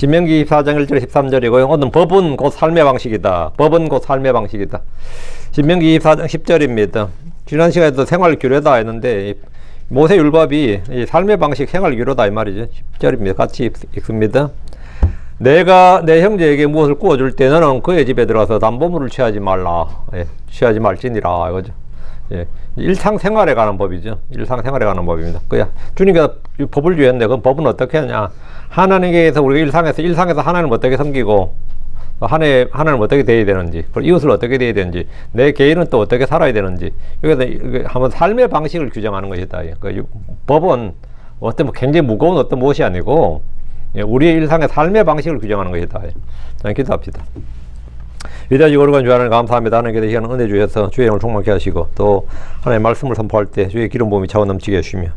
신명기 24장 1절 13절이고요. 오늘 법은 곧 삶의 방식이다. 법은 곧 삶의 방식이다. 신명기 24장 10절입니다. 지난 시간에도 생활규례다 했는데 모세율법이 이 삶의 방식 생활규례다 이 말이죠. 10절입니다. 같이 읽습니다. 내가 내 형제에게 무엇을 구워줄 때 너는 그의 집에 들어가서 담보물을 취하지 말라. 취하지 말지니라 이거죠. 일상생활에 관한 법이죠. 일상생활에 관한 법입니다. 주님께서 법을 주셨는데 그 법은 어떻게 하냐. 하나님께서 우리가 일상에서 하나님을 어떻게 섬기고 하나님을 어떻게 대해야 되는지, 이웃을 어떻게 대해야 되는지, 내 개인은 또 어떻게 살아야 되는지, 여기서 한번 삶의 방식을 규정하는 것이다. 법은 어떤 굉장히 무거운 어떤 무엇이 아니고 우리의 일상의 삶의 방식을 규정하는 것이다. 기도합시다. 위대하시고 거룩한 주 하나님 감사합니다. 하나님께서 이 시간 은혜 주셔서 주의 영을 충만케 하시고 또 하나님의 말씀을 선포할 때 주의 기름 부음이 차고 넘치게 해주시며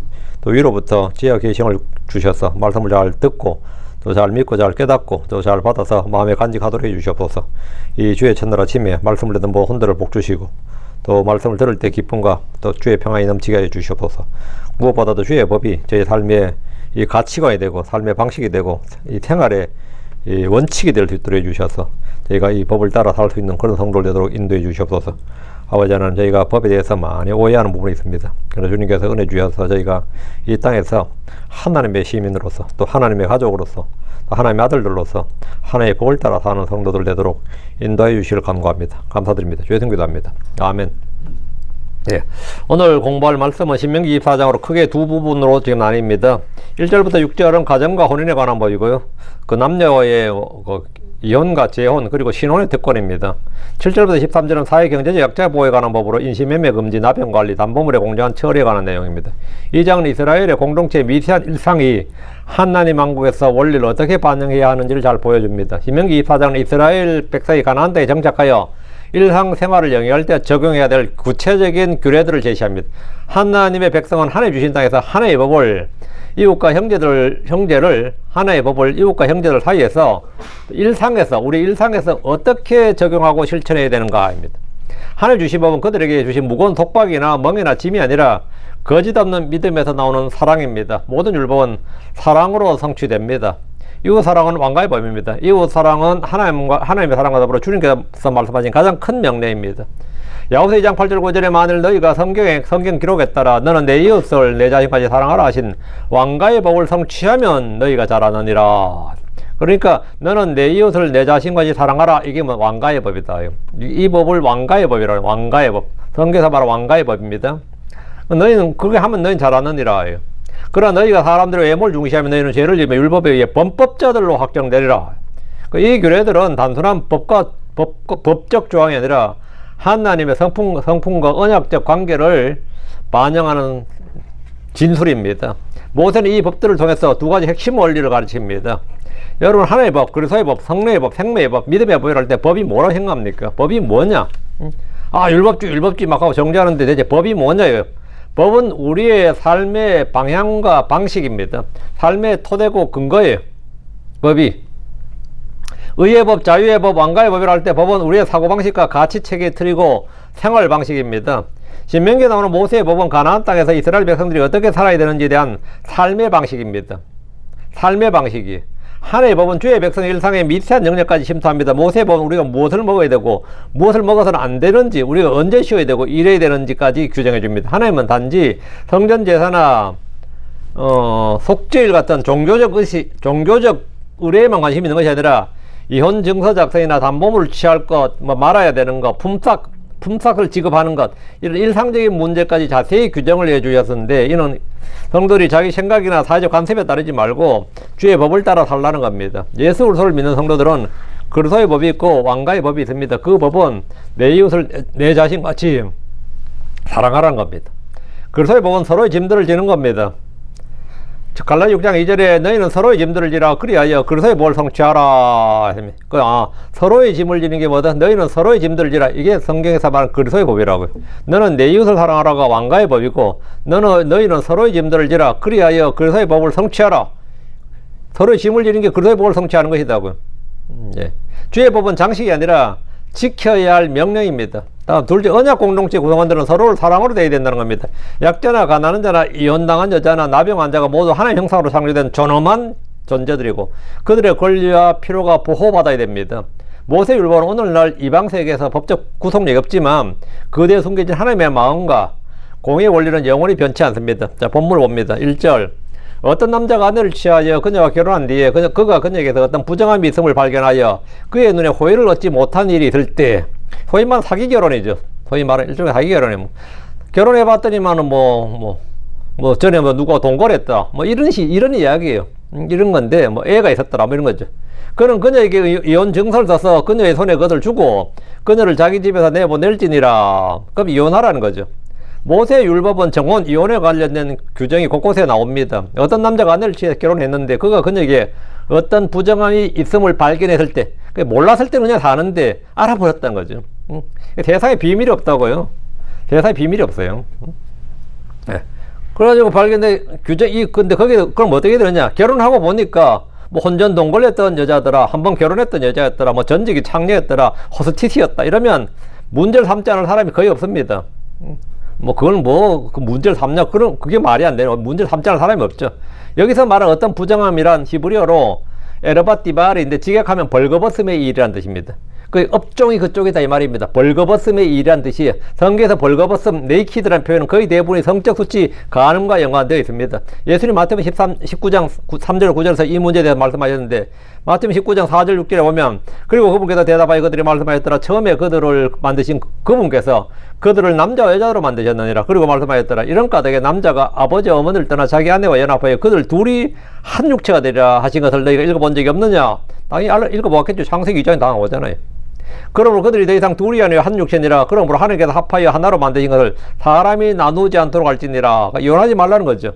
또 위로부터 지혜와 계시를 주셔서 말씀을 잘 듣고 또 잘 믿고 잘 깨닫고 또 잘 받아서 마음에 간직하도록 해주시옵소서. 이 주의 첫날 아침에 말씀을 듣는 모든 혼들을 복 주시고 또 말씀을 들을 때 기쁨과 또 주의 평안이 넘치게 해 주시옵소서. 무엇보다도 주의 법이 저희 삶의 이 가치관이 되고 삶의 방식이 되고 이 생활의 이 원칙이 될 수 있도록 해주셔서 저희가 이 법을 따라 살 수 있는 그런 성도를 되도록 인도해 주시옵소서. 아버지 하나님, 저희가 법에 대해서 많이 오해하는 부분이 있습니다. 그래서 주님께서 은혜 주셔서 저희가 이 땅에서 하나님의 시민으로서 또 하나님의 가족으로서 또 하나님의 아들들로서 하나님의 법을 따라 사는 성도들 되도록 인도해 주시길 간구합니다. 감사드립니다. 주의 성기도합니다. 아멘. 오늘 공부할 말씀은 신명기 24장으로 크게 두 부분으로 지금 나뉩니다. 1절부터 6절은 가정과 혼인에 관한 법이고요. 그 남녀의 이혼과 재혼 그리고 신혼의 특권입니다. 7절부터 13절은 사회 경제적 약자 보호에 관한 법으로 인신매매 금지, 납연관리, 담보물의 공정한 처리에 관한 내용입니다. 이 장은 이스라엘의 공동체의 미세한 일상이 하나님 왕국에서 원리를 어떻게 반영해야 하는지를 잘 보여줍니다. 신명기 24장은 이스라엘 백성이 가나안 땅에 정착하여 일상생활을 영위할 때 적용해야 될 구체적인 규례들을 제시합니다. 하나님의 백성은 하나님 주신 땅에서 하나의 법을 이웃과 형제를 하나의 법을 이웃과 형제들 사이에서 우리 일상에서 어떻게 적용하고 실천해야 되는가입니다. 하나님 주신 법은 그들에게 주신 무거운 속박이나 멍이나 짐이 아니라 거짓 없는 믿음에서 나오는 사랑입니다. 모든 율법은 사랑으로 성취됩니다. 이웃 사랑은 왕가의 법입니다. 이웃 사랑은 하나님의 사랑과 더불어 주님께서 말씀하신 가장 큰 명령입니다. 야고보서 2장 8절 9절에 만일 너희가 성경 기록에 따라 너는 내 이웃을 내 자신까지 사랑하라 하신 왕가의 법을 성취하면 너희가 잘하느니라. 그러니까 너는 내 이웃을 내 자신까지 사랑하라. 이게 뭐 왕가의 법이다. 이 법을 왕가의 법이라고. 왕가의 법. 성경에서 말하는 왕가의 법입니다. 너희는 그렇게 하면 너희는 잘하느니라. 그러나 너희가 사람들의 외모를 중시하면 너희는 죄를 지으며 율법에 의해 범법자들로 확정되리라. 이 규례들은 단순한 법적 조항이 아니라 하나님의 성품과 언약적 관계를 반영하는 진술입니다. 모세는 이 법들을 통해서 두 가지 핵심 원리를 가르칩니다. 여러분, 하나의 법, 그리스도의 법, 성령의 법, 생명의 법, 믿음의 법이라 할 때 법이 뭐라고 생각합니까? 법이 뭐냐? 율법주의 막 하고 정죄하는데 대체 법이 뭐냐요? 법은 우리의 삶의 방향과 방식입니다. 삶의 토대고 근거예요. 법이. 의의 법, 자유의 법, 왕가의 법이라 할 때 법은 우리의 사고방식과 가치체계의 틀이고 생활 방식입니다. 신명기에 나오는 모세의 법은 가나안 땅에서 이스라엘 백성들이 어떻게 살아야 되는지에 대한 삶의 방식입니다. 삶의 방식이. 하나의 법은 주의 백성의 일상의 미세한 영역까지 침투합니다. 모세의 법은 우리가 무엇을 먹어야 되고 무엇을 먹어서는 안 되는지, 우리가 언제 쉬어야 되고 일해야 되는지까지 규정해 줍니다. 하나님은 단지 성전제사나 속죄일 같은 종교적 의례에만 관심이 있는 것이 아니라 이혼 증서 작성이나 담보물을 취할 것, 말아야 되는 것, 품삯을 지급하는 것, 이런 일상적인 문제까지 자세히 규정을 해 주셨는데, 이는 성도들이 자기 생각이나 사회적 관습에 따르지 말고 주의 법을 따라 살라는 겁니다. 예수 그리스도를 믿는 성도들은 그리스도의 법이 있고 왕가의 법이 있습니다. 그 법은 내 이웃을 내 자신같이 사랑하라는 겁니다. 그리스도의 법은 서로의 짐들을 지는 겁니다. 갈라디아 6장 2절에 너희는 서로의 짐들을 지라 그리하여 그리스도의 법을 성취하라. 서로의 짐을 지는 게 뭐다? 너희는 서로의 짐들을 지라. 이게 성경에서 말하는 그리스도의 법이라고요. 너는 내 이웃을 사랑하라가 왕가의 법이고 너희는 서로의 짐들을 지라 그리하여 그리스도의 법을 성취하라. 서로의 짐을 지는 게 그리스도의 법을 성취하는 것이다고요. 주의 법은 장식이 아니라 지켜야 할 명령입니다. 다음 둘째, 언약 공동체 구성원들은 서로를 사랑으로 대해야 된다는 겁니다. 약자나 가난한 자나 이혼당한 여자나 나병 환자가 모두 하나님의 형상으로 창조된 존엄한 존재들이고 그들의 권리와 필요가 보호받아야 됩니다. 모세율법은 오늘날 이방 세계에서 법적 구속력이 없지만 그대에 숨겨진 하나님의 마음과 공의 원리는 영원히 변치 않습니다. 자, 본문을 봅니다. 1절. 어떤 남자가 아내를 취하여 그녀와 결혼한 뒤에 그가 그녀에게서 어떤 부정함이 있음을 발견하여 그의 눈에 호의를 얻지 못한 일이 있을 때, 소위 말하는 사기 결혼이죠. 소위 말하는 일종의 사기 결혼이에요. 결혼해봤더니만은 전에 누가 동거했다. 이런 이야기예요. 이런 건데, 애가 있었더라. 이런 거죠. 그는 그녀에게 이혼 증서를 써서 그녀의 손에 그것을 주고 그녀를 자기 집에서 내보낼지니라. 그럼 이혼하라는 거죠. 모세 율법은 정혼, 이혼에 관련된 규정이 곳곳에 나옵니다. 어떤 남자가 아내를 취해 결혼했는데 그가 그녀에게 어떤 부정함이 있음을 발견했을 때, 몰랐을 때는 그냥 사는데 알아버렸다는 거죠. 세상에 비밀이 없다고요. 세상에 비밀이 없어요. 네. 그래가지고 발견된 근데 거기에 그럼 어떻게 되느냐? 결혼하고 보니까 혼전 동거했던 여자더라, 한번 결혼했던 여자였더라, 전직이 창녀였더라, 호스티스였다. 이러면 문제를 삼지 않을 사람이 거의 없습니다. 그건 그 문제를 삼냐? 그게 말이 안 되는, 문제를 삼지 않을 사람이 없죠. 여기서 말한 어떤 부정함이란 히브리어로 에르바띠바르인데 직역하면 벌거벗음의 일이라는 뜻입니다. 그 업종이 그쪽이다 이 말입니다. 벌거벗음의 일이라는 뜻이, 성경에서 벌거벗음, 네이키드라는 표현은 거의 대부분이 성적 수치 간음과 연관되어 있습니다. 예수님 마태복음 19장 3절 9절에서 이 문제에 대해서 말씀하셨는데, 마태복음 19장 4절 6절에 보면, 그리고 그분께서 대답하여 그들이 말씀하였더라. 처음에 그들을 만드신 그분께서 그들을 남자와 여자로 만드셨느니라. 그리고 말씀하였더라. 이런 까닭에 남자가 아버지 어머니를 떠나 자기 아내와 연합하여 그들 둘이 한 육체가 되리라 하신 것을 너희가 읽어본 적이 없느냐? 당연히 읽어보았겠죠. 창세기 2장에 다 나오잖아요. 그러므로 그들이 더 이상 둘이 아니라 한 육체니라. 그러므로 하나님께서 합하여 하나로 만드신 것을 사람이 나누지 않도록 할지니라. 이혼하지 말라는 거죠.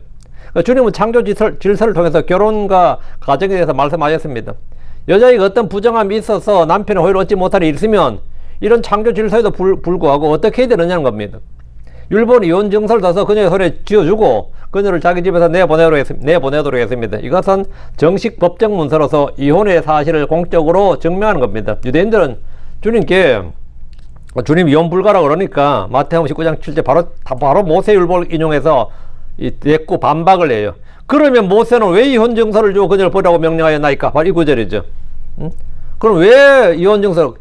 주님은 창조 질서를 통해서 결혼과 가정에 대해서 말씀하셨습니다. 여자에게 어떤 부정함이 있어서 남편의 호의를 얻지 못할 일이 있으면 이런 창조 질서에도 불구하고 어떻게 해야 되느냐는 겁니다. 율법은 이혼 증서를 써서 그녀의 손에 쥐어주고 그녀를 자기 집에서 내보내도록 했습니다. 이것은 정식 법적 문서로서 이혼의 사실을 공적으로 증명하는 겁니다. 유대인들은 주님 이혼 불가라 그러니까 마태복음 19장 7절 바로 모세 율법을 인용해서 대꾸 반박을 해요. 그러면 모세는 왜 이혼 증서를 주고 그녀를 보라고 명령하였나이까? 바로 이 구절이죠. 그럼 왜 이혼 증서?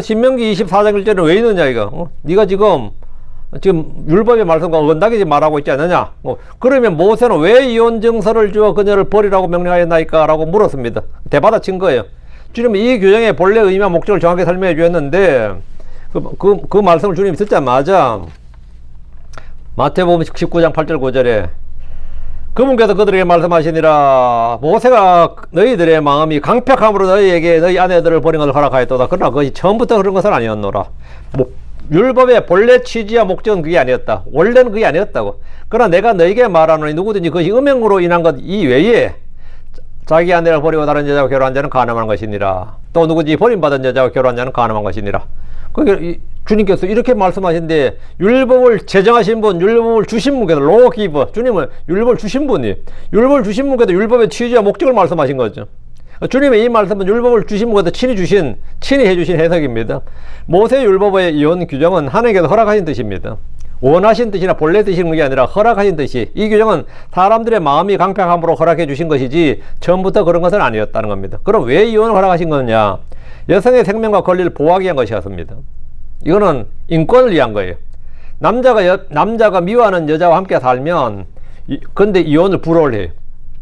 신명기 24장 1절은 왜 있느냐 이거? 네가 지금 율법의 말씀과 어긋나게 말하고 있지 않느냐? 그러면 모세는 왜 이혼 증서를 주어 그녀를 버리라고 명령하였나이까? 라고 물었습니다. 대받아친 거예요. 주님은 이 규정의 본래 의미와 목적을 정확히 설명해 주었는데 그 말씀을 주님이 듣자마자 마태복음 19장 8절 9절에 그분께서 그들에게 말씀하시니라. 모세가 너희들의 마음이 강팍함으로 너희에게 너희 아내들을 버린 것을 허락하였도다. 그러나 그것이 처음부터 그런 것은 아니었노라. 율법의 본래 취지와 목적은 그게 아니었다. 원래는 그게 아니었다고. 그러나 내가 너희에게 말하노니 누구든지 그것이 음행으로 인한 것 이외에 자기 아내를 버리고 다른 여자와 결혼한 자는 가늠한 것이니라. 또 누구든지 버림받은 여자와 결혼한 자는 가늠한 것이니라. 주님께서 이렇게 말씀하신데, 율법을 제정하신 분, 율법을 주신 분께서 로기버, 주님은 율법을 주신 분이, 율법을 주신 분께서 율법의 취지와 목적을 말씀하신 거죠. 주님의 이 말씀은 율법을 주신 분께서 친히 해주신 해석입니다. 모세 율법의 이혼 규정은 하나님께서 허락하신 뜻입니다. 원하신 뜻이나 본래 뜻인 게 아니라 허락하신 뜻이, 이 규정은 사람들의 마음이 강팍함으로 허락해 주신 것이지 처음부터 그런 것은 아니었다는 겁니다. 그럼 왜 이혼을 허락하신 거냐? 여성의 생명과 권리를 보호하기 위한 것이었습니다. 이거는 인권을 위한 거예요. 남자가 미워하는 여자와 함께 살면 근데 이혼을 불허를 해요.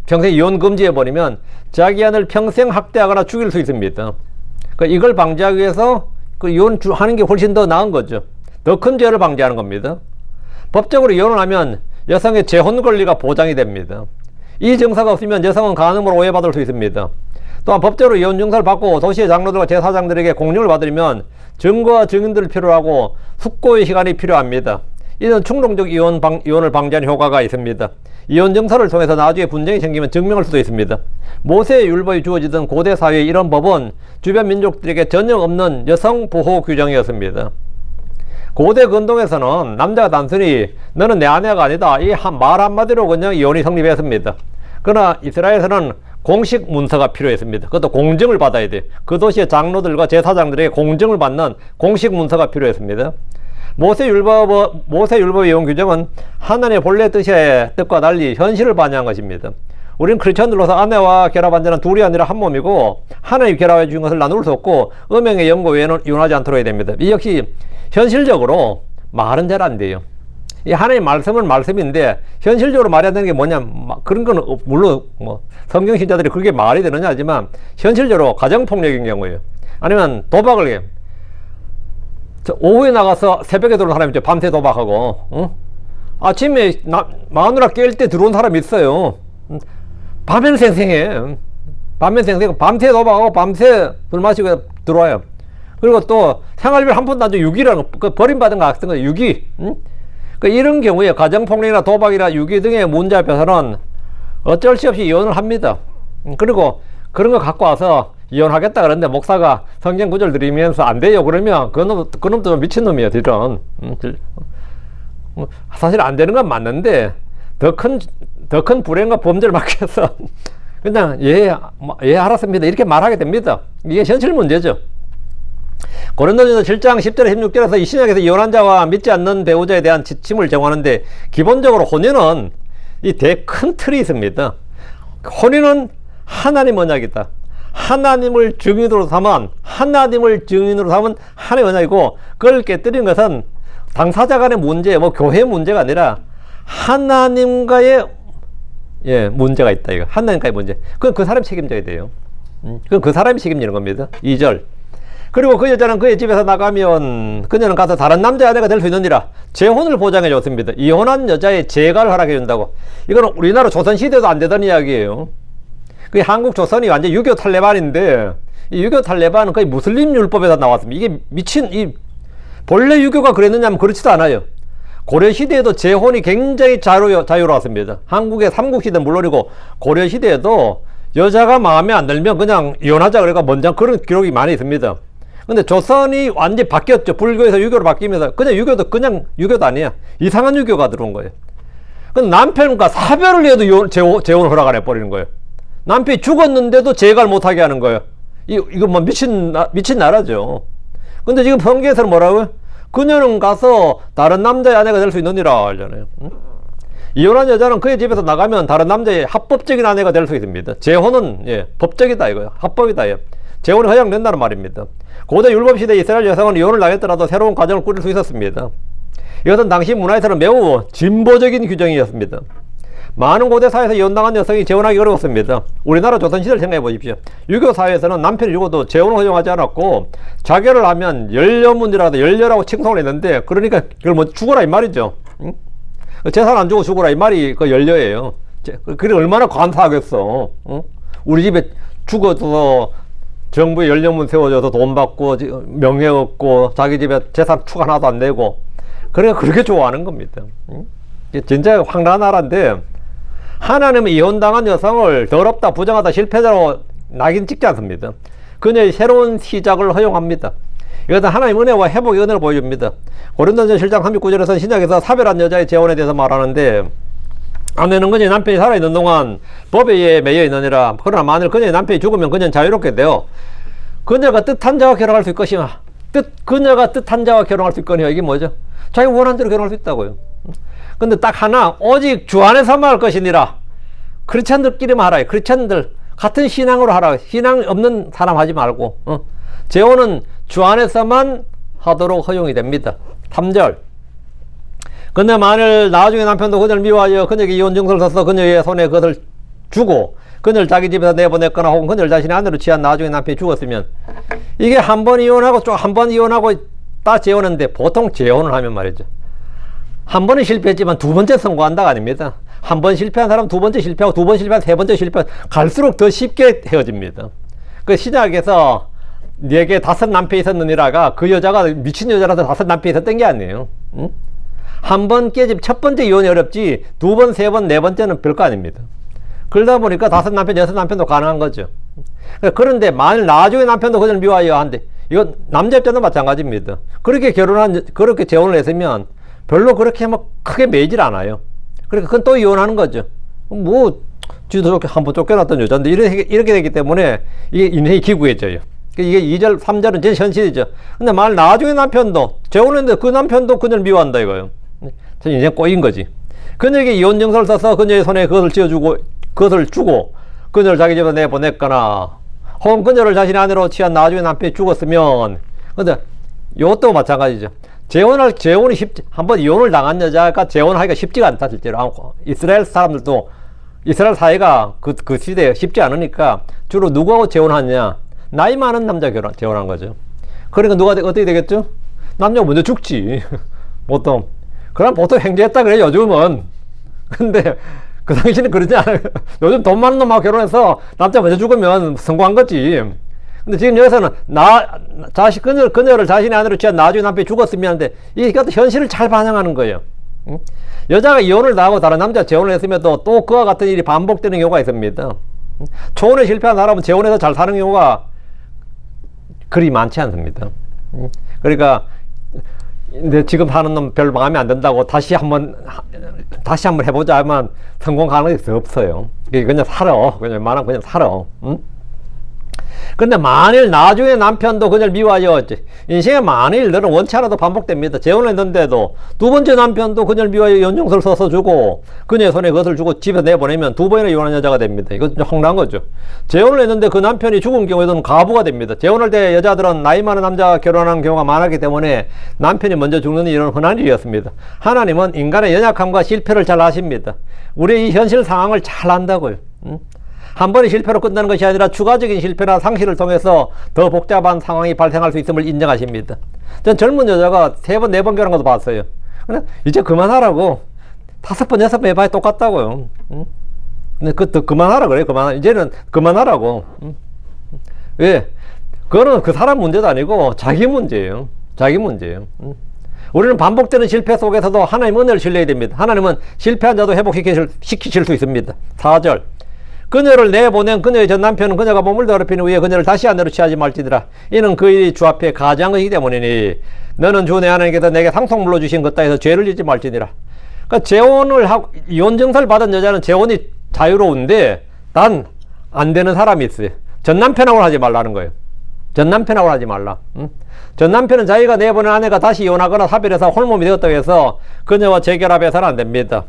평생 이혼 금지해버리면 자기 아내를 평생 학대하거나 죽일 수 있습니다. 이걸 방지하기 위해서 이혼하는 게 훨씬 더 나은 거죠. 더 큰 죄를 방지하는 겁니다. 법적으로 이혼을 하면 여성의 재혼 권리가 보장이 됩니다. 이 증서가 없으면 여성은 간음으로 오해받을 수 있습니다. 또한 법적으로 이혼 증서를 받고 도시의 장로들과 제사장들에게 공령을 받으려면 증거와 증인들을 필요로 하고 숙고의 시간이 필요합니다. 이는 충동적 이혼을 방지하는 효과가 있습니다. 이혼 증서를 통해서 나중에 분쟁이 생기면 증명할 수도 있습니다. 모세의 율법이 주어지던 고대 사회의 이런 법은 주변 민족들에게 전혀 없는 여성 보호 규정이었습니다. 고대 근동에서는 남자가 단순히 너는 내 아내가 아니다, 이 말 한마디로 그냥 이혼이 성립했습니다. 그러나 이스라엘에서는 공식 문서가 필요했습니다. 그것도 공증을 받아야 돼. 그 도시의 장로들과 제사장들에게 공증을 받는 공식 문서가 필요했습니다. 모세 율법의 이혼 규정은 하나님의 본래 뜻과 달리 현실을 반영한 것입니다. 우리는 크리스천들로서 아내와 결합한 자는 둘이 아니라 한 몸이고 하나님이 결합해 주신 것을 나눌 수 없고 음행의 연고 외에는 이혼하지 않도록 해야 됩니다. 이 역시 현실적으로 말은 잘 안 돼요. 이 하나님 말씀은 말씀인데 현실적으로 말이 안 되는 게 뭐냐, 그런 건 물론 뭐 성경 신자들이 그게 말이 되느냐 하지만 현실적으로 가정폭력인 경우에요. 아니면 도박을 해요. 오후에 나가서 새벽에 들어온 사람이 있죠. 밤새 도박하고, 응? 아침에 마누라 깰 때 들어온 사람이 있어요. 밤에는 생생해. 밤에 생생해. 밤새 도박하고 밤새 술 마시고 들어와요. 그리고 또 생활비를 한 푼도 안 줘. 유기라는 그 버림받은 거 같은 거 유기. 응? 그 이런 경우에 가정폭력이나 도박이나 유기 등의 문제 앞에서는 어쩔 수 없이 이혼을 합니다. 그리고 그런 거 갖고 와서 이혼하겠다 그러는데 목사가 성경 구절 드리면서 안 돼요 그러면 그 놈도 좀 미친놈이에요, 딜은. 사실 안 되는 건 맞는데 더 큰 불행과 범죄를 막혀서 그냥 예 알았습니다 이렇게 말하게 됩니다. 이게 현실 문제죠. 고린도전서 7장 10절에 16절에서 이 신약에서 이혼한 자와 믿지 않는 배우자에 대한 지침을 정하는데 기본적으로 혼인은 이 큰 틀이 있습니다. 혼인은 하나님 언약이다. 하나님을 증인으로 삼은 하나님의 언약이고 그걸 깨뜨린 것은 당사자 간의 문제, 뭐 교회 문제가 아니라 하나님과의 문제가 있다. 이거 하나님과의 문제. 그건 그 사람이 책임져야 돼요. 그건 그 사람이 책임지는 겁니다. 2절. 그리고 그 여자는 그의 집에서 나가면 그녀는 가서 다른 남자의 아내가 될 수 있느니라. 재혼을 보장해 줬습니다. 이혼한 여자의 재가를 허락해 준다고. 이거는 우리나라 조선시대도 안 되던 이야기예요. 그 한국 조선이 완전 유교 탈레반인데 이 유교 탈레반은 거의 무슬림 율법에서 나왔습니다. 이게 본래 유교가 그랬느냐 하면 그렇지도 않아요. 고려시대에도 재혼이 굉장히 자유로웠습니다. 한국의 삼국시대는 물론이고 고려시대에도 여자가 마음에 안 들면 그냥 이혼하자 그래가 먼저 그런 기록이 많이 있습니다. 근데 조선이 완전히 바뀌었죠. 불교에서 유교로 바뀌면서 그냥 유교도 아니야. 이상한 유교가 들어온 거예요. 근데 남편과 사별을 해도 재혼을 허락 안 해버리는 거예요. 남편이 죽었는데도 재가를 못하게 하는 거예요. 이거 뭐 미친 나라죠. 근데 지금 성경에서는 뭐라고요? 그녀는 가서 다른 남자의 아내가 될 수 있느니라 하잖아요. 응? 이혼한 여자는 그의 집에서 나가면 다른 남자의 합법적인 아내가 될 수 있습니다. 재혼은 법적이다 이거요. 합법이다. 재혼이 허용된다는 말입니다. 고대 율법시대 이스라엘 여성은 이혼을 당했더라도 새로운 가정을 꾸릴 수 있었습니다. 이것은 당시 문화에서는 매우 진보적인 규정이었습니다. 많은 고대 사회에서 이혼당한 여성이 재혼하기 어려웠습니다. 우리나라 조선시대를 생각해 보십시오. 유교 사회에서는 남편이 죽어도 재혼을 허용하지 않았고 자결을 하면 열려문이라도 열려라고 칭송을 했는데 그러니까 그걸 뭐 죽어라 이 말이죠. 응? 재산 안 주고 죽어라 이 말이 그 열려예요. 그게 얼마나 감사하겠어. 응? 우리 집에 죽어도 정부에 열려문 세워줘서 돈 받고 명예 얻고 자기 집에 재산 추가 하나도 안 내고 그러니까 그렇게 좋아하는 겁니다. 응? 진짜 황당한 나라인데 하나님은 이혼당한 여성을 더럽다, 부정하다, 실패자로 낙인 찍지 않습니다. 그녀의 새로운 시작을 허용합니다. 이것은 하나님의 은혜와 회복의 은혜를 보여줍니다. 고린도전서 7장 39절에서 신약에서 사별한 여자의 재혼에 대해서 말하는데 아내는 그녀의 남편이 살아있는 동안 법에 의해 매여 있느니라. 그러나 만일 그녀의 남편이 죽으면 그녀는 자유롭게 되어 그녀가 뜻한 자와 결혼할 수 있것이며 그녀가 뜻한 자와 결혼할 수 있거니와. 이게 뭐죠? 자기 원하는 대로 결혼할 수 있다고요. 근데 딱 하나, 오직 주 안에서만 할 것이니라. 크리스찬들끼리만 하라. 크리스찬들 같은 신앙으로 하라. 신앙 없는 사람 하지 말고. 재혼은 주 안에서만 하도록 허용이 됩니다. 3절. 근데 만일 나중에 남편도 그녀를 미워하여 그녀에게 이혼 증서를 써서 그녀의 손에 그것을 주고 그녀를 자기 집에서 내보냈거나 혹은 그녀를 자신의 아내로 취한 나중에 남편이 죽었으면 이게 한 번 이혼하고 또 한 번 이혼하고 다 재혼인데 보통 재혼을 하면 말이죠. 한 번은 실패했지만 두 번째 성공한다가 아닙니다. 한 번 실패한 사람 두 번째 실패하고 두 번 실패한 세 번째 실패하고 갈수록 더 쉽게 헤어집니다. 그 신약에서 네게 5 남편이 있었느니라가 그 여자가 미친 여자라서 5 남편이 있었던 게 아니에요. 응? 한 번 깨집 첫 번째 이혼이 어렵지 두 번, 세 번, 네 번째는 별거 아닙니다. 그러다 보니까 5 남편, 6 남편도 가능한 거죠. 그런데 만일 나중에 남편도 그걸 미워하여 한데 이건 남자 입장도 마찬가지입니다. 그렇게 그렇게 재혼을 했으면 별로 그렇게 막 크게 매질 않아요. 그러니까 그건 또 이혼하는 거죠. 뭐 쥐도 한번 쫓겨났던 여자인데 이렇게 되기 때문에 이게 인생이 기구해져요. 이게 2절, 3절은 제 현실이죠. 근데 만일 나중에 남편도 재혼했는데 그 남편도 그녀를 미워한다 이거예요. 인생 꼬인 거지. 그녀에게 이혼 증서를 써서 그녀의 손에 그것을 쥐어주고 그것을 주고 그녀를 자기 집에 내보냈거나 혹은 그녀를 자신의 아내로 취한 나중에 남편이 죽었으면, 근데 이것도 마찬가지죠. 재혼이 한번 이혼을 당한 여자가 재혼하기가 쉽지가 않다, 실제로. 이스라엘 사람들도, 이스라엘 사회가 그 시대에 쉽지 않으니까 주로 누구하고 재혼하냐? 나이 많은 남자 재혼한 거죠. 그러니까 어떻게 되겠죠? 남자가 먼저 죽지. 보통. 그럼 보통 행제했다 그래, 요즘은. 근데 그 당시는 그러지 않아요. 요즘 돈 많은 놈하고 결혼해서 남자 먼저 죽으면 성공한 거지. 근데 지금 여기서는 그녀를 자신의 아내로 취한 나중에 남편이 죽었으면 하는데, 이것도 현실을 잘 반영하는 거예요. 응? 여자가 이혼을 당하고 다른 남자 재혼을 했음에도 또 그와 같은 일이 반복되는 경우가 있습니다. 초혼에 실패한 사람은 재혼해서 잘 사는 경우가 그리 많지 않습니다. 그러니까 근데 지금 사는 놈 별 마음에 안 든다고 다시 한번 해보자 하면 성공 가능성이 없어요. 그냥 살아. 웬만하면 그냥 살아. 응? 근데 만일 나중에 남편도 그녀를 미워하여, 인생의 많은 일들은 원치 않아도 반복됩니다. 재혼을 했는데도 두 번째 남편도 그녀를 미워하여 연정서를 써서 주고 그녀의 손에 그것을 주고 집에 내보내면 두 번이나 이혼한 여자가 됩니다. 이거 좀 황당한 거죠. 재혼을 했는데 그 남편이 죽은 경우에는 가부가 됩니다. 재혼할 때 여자들은 나이 많은 남자와 결혼하는 경우가 많았기 때문에 남편이 먼저 죽는 일은 흔한 일이었습니다. 하나님은 인간의 연약함과 실패를 잘 아십니다. 우리의 이 현실 상황을 잘 안다고요. 한 번의 실패로 끝나는 것이 아니라 추가적인 실패나 상실을 통해서 더 복잡한 상황이 발생할 수 있음을 인정하십니다. 전 젊은 여자가 3번, 4번 결혼한 것도 봤어요. 근데 이제 그만하라고. 5번, 6번 해봐야 똑같다고요. 근데 그만하라 그래요. 이제는 그만하라고. 왜? 그거는 그 사람 문제도 아니고 자기 문제예요. 자기 문제예요. 우리는 반복되는 실패 속에서도 하나님 은혜를 신뢰해야 됩니다. 하나님은 실패한 자도 회복시키실 수 있습니다. 4절. 그녀를 내보낸 그녀의 전 남편은 그녀가 몸을 더럽힌 후에 그녀를 다시 아내로 취하지 말지니라. 이는 그 일이 주 앞에 가지한 것이기 때문이니 너는 주 내 하나님께서 내게 상속물로 주신 것 따위서 죄를 짓지 말지니라. 그러니까 재혼을 하고 이혼 증서를 받은 여자는 재혼이 자유로운데 단 안 되는 사람이 있어요. 전 남편하고 하지 말라는 거예요. 전 남편하고 하지 말라. 전 남편은 자기가 내보낸 아내가 다시 이혼하거나 사별해서 홀몸이 되었다고 해서 그녀와 재결합해서는 안 됩니다.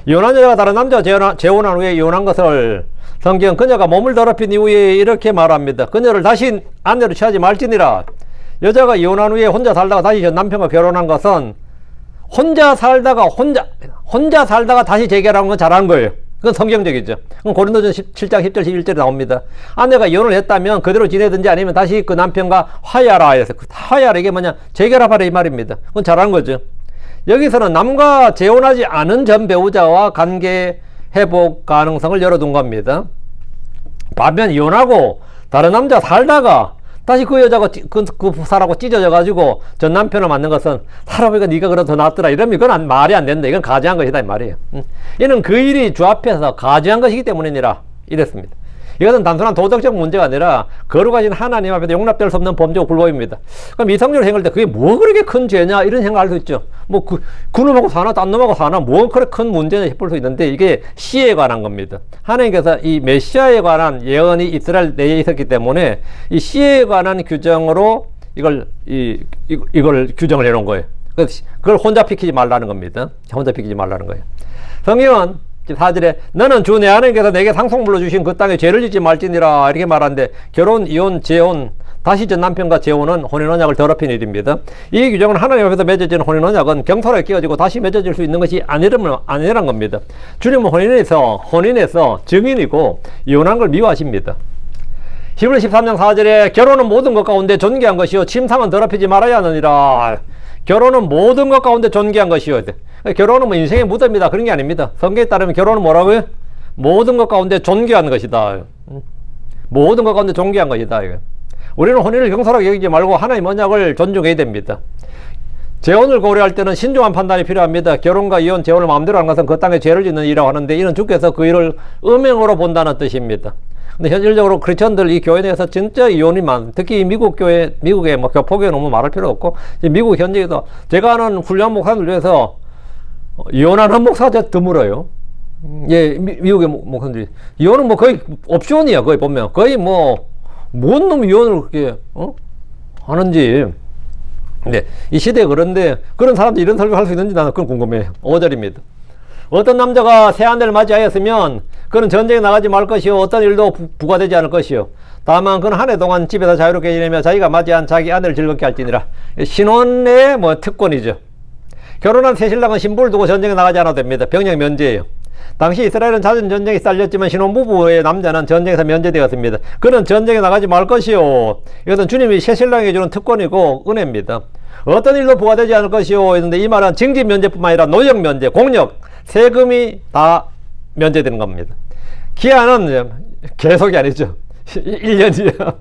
이혼한 여자가 다른 남자와 재혼한 후에 이혼한 것을 성경은 그녀가 몸을 더럽힌 이후에 이렇게 말합니다. 그녀를 다시 아내로 취하지 말지니라. 여자가 이혼한 후에 혼자 살다가 다시 전 남편과 결혼한 것은 혼자 살다가 다시 재결하는 건 잘하는 거예요. 그건 성경적이죠. 그건 고린도전서 7장 10절 11절에 나옵니다. 아내가 이혼을 했다면 그대로 지내든지 아니면 다시 그 남편과 화해하라 해서, 화해하라 이게 뭐냐, 재결합하라 이 말입니다. 그건 잘하는 거죠. 여기서는 남과 재혼하지 않은 전 배우자와 관계 회복 가능성을 열어둔 겁니다. 반면 이혼하고 다른 남자 살다가 다시 그 여자가 그 사람하고 찢어져 가지고 전 남편을 만난 것은 살아보니까 네가 그래도 더 낫더라 이러면 이건 말이 안 된다. 이건 가지한 것이다 이 말이에요. 이는 그 일이 주 앞에서 가지한 것이기 때문이니라 이랬습니다. 이것은 단순한 도덕적 문제가 아니라 거룩하신 하나님 앞에서 용납될 수 없는 범죄고 불법입니다. 그럼 이성적으로 행할 때 그게 뭐 그렇게 큰 죄냐 이런 생각할 수 있죠. 뭐 그놈하고 사나 딴 놈하고 사나 뭐 그렇게 큰 문제냐 싶을 수 있는데 이게 시에 관한 겁니다. 하나님께서 이 메시아에 관한 예언이 이스라엘 내에 있었기 때문에 이 시에 관한 규정으로 이걸 규정을 해놓은 거예요. 그걸 혼자 피키지 말라는 겁니다. 혼자 피키지 말라는 거예요. 성경은 4절에 너는 주 내 하나님께서 내게 상속물로 주신 그 땅에 죄를 짓지 말지니라 이렇게 말하는데, 결혼, 이혼, 재혼, 다시 전 남편과 재혼은 혼인언약을 더럽힌 일입니다. 이 규정은 하나님 앞에서 맺어진 혼인언약은 경솔하게 끼어지고 다시 맺어질 수 있는 것이 아니란 겁니다. 주님은 혼인에서 증인이고 이혼한 걸 미워하십니다. 히브리 13장 4절에 결혼은 모든 것 가운데 존귀한 것이요 침상은 더럽히지 말아야 하느니라. 결혼은 모든 것 가운데 존귀한 것이요. 결혼은 뭐 인생의 무덤이다 그런 게 아닙니다. 성경에 따르면 결혼은 뭐라고요? 모든 것 가운데 존귀한 것이다. 모든 것 가운데 존귀한 것이다. 우리는 혼인을 경솔하게 여기지 말고 하나님 언약을 존중해야 됩니다. 재혼을 고려할 때는 신중한 판단이 필요합니다. 결혼과 이혼, 재혼을 마음대로 하는 것은 그 땅에 죄를 짓는 일이라고 하는데 이는 주께서 그 일을 음행으로 본다는 뜻입니다. 근데 현실적으로 크리스천들 이 교회 내에서 진짜 이혼이 특히 미국 교회, 미국의 뭐 교포교회 너무 말할 필요 없고, 미국 현지에도 제가 아는 훌륭한 목사들 중에서 이혼하는 목사가 드물어요. 예, 미국의 목사들이. 이혼은 뭐 거의 옵션이야, 거의 보면. 거의 뭐, 뭔 놈 이혼을 그렇게, 하는지. 근데 이 시대에 그런데, 그런 사람들이 이런 설교 할 수 있는지 나는 그건 궁금해요. 5절입니다. 어떤 남자가 새 아내를 맞이하였으면 그는 전쟁에 나가지 말 것이요 어떤 일도 부과되지 않을 것이요 다만 그는 한 해 동안 집에서 자유롭게 지내며 자기가 맞이한 자기 아내를 즐겁게 할지니라. 신혼의 뭐 특권이죠. 결혼한 새 신랑은 신부를 두고 전쟁에 나가지 않아도 됩니다. 병역 면제예요. 당시 이스라엘은 잦은 전쟁이 쌓였지만 신혼부부의 남자는 전쟁에서 면제되었습니다. 그는 전쟁에 나가지 말 것이요. 이것은 주님이 새 신랑에게 주는 특권이고 은혜입니다. 어떤 일도 부과되지 않을 것이요 했는데 이 말은 징집 면제뿐만 아니라 노역 면제, 공역, 세금이 다 면제되는 겁니다. 기한은 계속이 아니죠. 1년이야.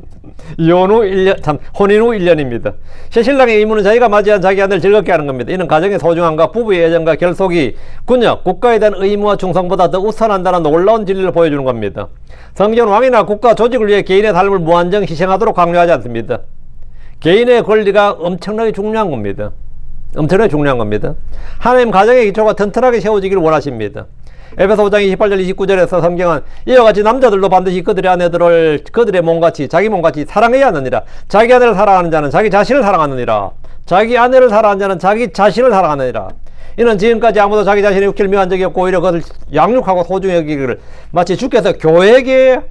이혼 후 1년, 혼인 후 1년입니다. 새 신랑의 의무는 자기가 맞이한 자기 아내를 즐겁게 하는 겁니다. 이는 가정의 소중함과 부부의 애정과 결속이 군역, 국가에 대한 의무와 충성보다 더 우선한다는 놀라운 진리를 보여주는 겁니다. 성경은 왕이나 국가, 조직을 위해 개인의 삶을 무한정 희생하도록 강요하지 않습니다. 개인의 권리가 엄청나게 중요한 겁니다. 엄청나게 중요한 겁니다. 하나님 가정의 기초가 튼튼하게 세워지기를 원하십니다. 에베소 5장 28절 29절에서 성경은 이와 같이 남자들도 반드시 그들의 아내들을 그들의 몸같이 자기 몸같이 사랑해야 하느니라. 자기 아내를 사랑하는 자는 자기 자신을 사랑하느니라. 자기 아내를 사랑하는 자는 자기 자신을 사랑하느니라. 이는 지금까지 아무도 자기 자신의 육체를 미워한 적이 없고 오히려 그것을 양육하고 소중히 여기기를 마치 주께서 교회에게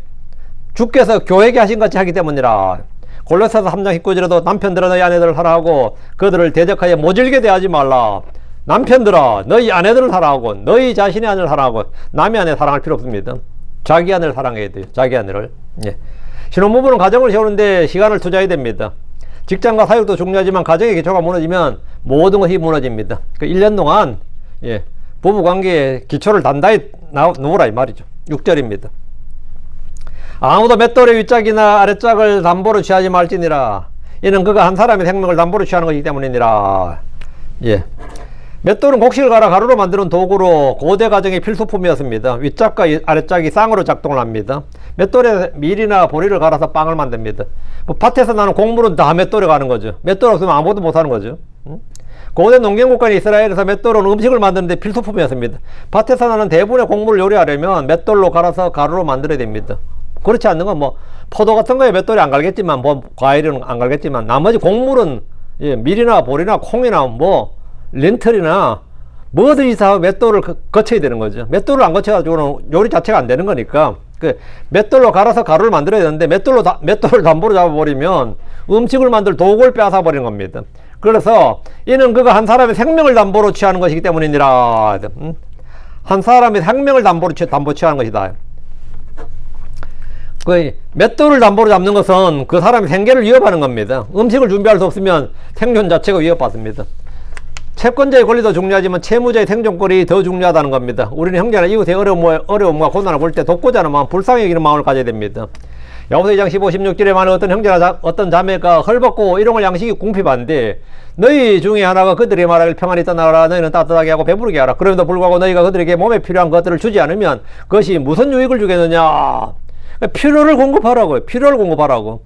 하신 같이 하기 때문이라. 골로새서 3장 19절에도 남편들아 너희 아내들을 사랑하고 그들을 대적하여 모질게 대하지 말라. 남편들아 너희 아내들을 사랑하고 너희 자신의 아내를 사랑하고 남의 아내 사랑할 필요 없습니다. 자기 아내를 사랑해야 돼요. 자기 아내를. 예. 신혼부부는 가정을 세우는데 시간을 투자해야 됩니다. 직장과 사역도 중요하지만 가정의 기초가 무너지면 모든 것이 무너집니다. 그러니까 1년 동안 부부관계의 기초를 단단히 놓으라 이 말이죠. 6절입니다. 아무도 맷돌의 윗짝이나 아랫짝을 담보로 취하지 말지니라. 이는 그가 한 사람의 생명을 담보로 취하는 것이기 때문이니라. 예. 맷돌은 곡식을 갈아 가루로 만드는 도구로 고대 가정의 필수품이었습니다. 윗짝과 아랫짝이 쌍으로 작동을 합니다. 맷돌에 밀이나 보리를 갈아서 빵을 만듭니다. 밭에서 나는 곡물은 다 맷돌에 가는 거죠. 맷돌 없으면 아무것도 못하는 거죠. 고대 농경국가인 이스라엘에서 맷돌은 음식을 만드는 데 필수품이었습니다. 밭에서 나는 대부분의 곡물을 요리하려면 맷돌로 갈아서 가루로 만들어야 됩니다. 그렇지 않는 건 뭐 포도 같은 거에 맷돌이 안 갈겠지만 뭐 과일은 안 갈겠지만 나머지 곡물은 밀이나 보리나 콩이나 뭐 렌털이나 뭐든지 다 맷돌을 거쳐야 되는 거죠. 맷돌을 안 거쳐가지고는 요리 자체가 안 되는 거니까 그 맷돌로 갈아서 가루를 만들어야 되는데 맷돌을 담보로 잡아버리면 음식을 만들 도구를 빼앗아 버리는 겁니다. 그래서 이는 그가 한 사람의 생명을 담보로 취하는 것이기 때문이니라. 한 사람의 생명을 담보 취하는 것이다. 그 맷돌을 담보로 잡는 것은 그 사람의 생계를 위협하는 겁니다. 음식을 준비할 수 없으면 생존 자체가 위협받습니다. 채권자의 권리도 중요하지만 채무자의 생존권이 더 중요하다는 겁니다. 우리는 형제나 이웃의 어려움과 고난을 볼 때 돕고자 하는 마음, 불쌍히 여기는 마음을 가져야 됩니다. 야고보서 2장 15, 16절에 많은 어떤 형제나 어떤 자매가 헐벗고 일용할 양식이 궁핍한데 너희 중에 하나가 그들의 말하길 평안히 떠나라. 너희는 따뜻하게 하고 배부르게 하라. 그럼에도 불구하고 너희가 그들에게 몸에 필요한 것들을 주지 않으면 그것이 무슨 유익을 주겠느냐. 필요를 공급하라고요. 필요를 공급하라고.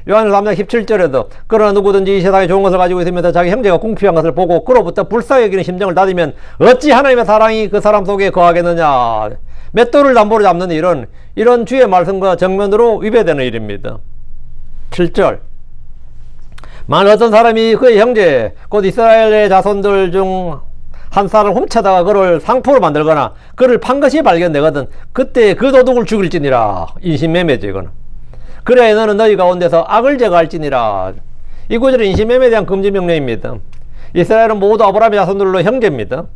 요한일서 3장 17절에도 그러나 누구든지 이 세상에 좋은 것을 가지고 있으면서 자기 형제가 궁핍한 것을 보고 그로부터 불쌍히 여기는 심정을 닫으면 어찌 하나님의 사랑이 그 사람 속에 거하겠느냐. 맷돌을 담보로 잡는 일은 이런 주의 말씀과 정면으로 위배되는 일입니다. 7절 만일 어떤 사람이 그의 형제 곧 이스라엘의 자손들 중 한 쌀을 훔쳐다가 그를 상포로 만들거나 그를 판 것이 발견되거든 그때 그 도둑을 죽일지니라. 인신매매죠 이거는. 그래야 너는 너희 가운데서 악을 제거할지니라. 이 구절은 인신매매에 대한 금지 명령입니다. 이스라엘은 모두 아브라함의 자손들로 형제입니다.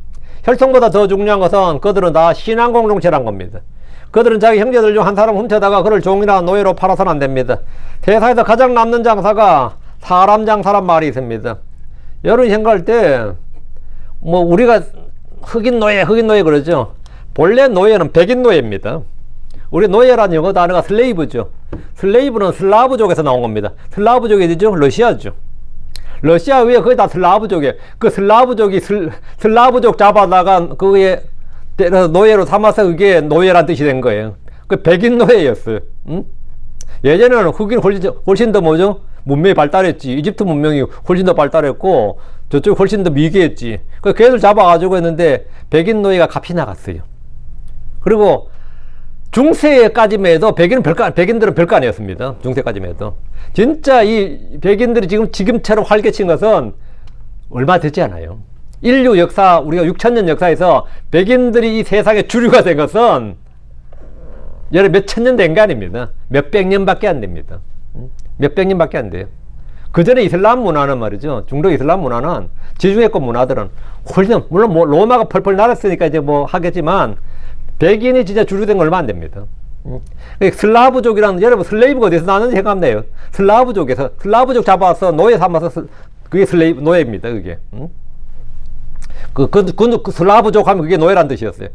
혈통보다 더 중요한 것은 그들은 다 신앙 공동체란 겁니다. 그들은 자기 형제들 중 한 사람 훔쳐다가 그를 종이나 노예로 팔아서는 안 됩니다. 세상에서 가장 남는 장사가 사람 장사란 말이 있습니다. 여러분이 생각할 때 뭐 우리가 흑인 노예 그러죠. 본래 노예는 백인 노예입니다. 우리 노예라는 영어 단어가 슬레이브죠. 슬레이브는 슬라브족에서 나온 겁니다. 슬라브족이 어디죠? 러시아죠. 러시아 위에 거의 다 슬라브족이에요. 그 슬라브족이 슬라브족 잡아다가 그게 노예로 삼아서 그게 노예란 뜻이 된 거예요. 그 백인 노예였어요. 예전에는 흑인 훨씬 더 뭐죠? 문명이 발달했지. 이집트 문명이 훨씬 더 발달했고 저쪽 훨씬 더 미개했지. 그 걔들 잡아가지고 했는데 백인 노예가 값이 나갔어요. 그리고 중세까지만 해도 백인들은 별거 아니었습니다. 중세까지만 해도. 진짜 이 백인들이 지금처럼 활개친 것은 얼마 되지 않아요. 인류 역사, 우리가 6천년 역사에서 백인들이 이 세상의 주류가 된 것은 여러 몇천 년 된 게 아닙니다. 몇백 년밖에 안 됩니다. 몇백 년밖에 안 돼요. 그 전에 이슬람 문화는 말이죠. 중동 이슬람 문화는 지중해권 문화들은 훨씬, 물론 뭐 로마가 펄펄 날았으니까 이제 뭐 하겠지만 백인이 진짜 주류된 건 얼마 안 됩니다. 슬라브족이라는, 여러분 슬레이브가 어디서 나왔는지 생각나요? 슬라브족에서, 슬라브족 잡아서 노예 삼아서 그게 슬레이브, 노예입니다. 그게. 그 슬라브족 하면 그게 노예란 뜻이었어요.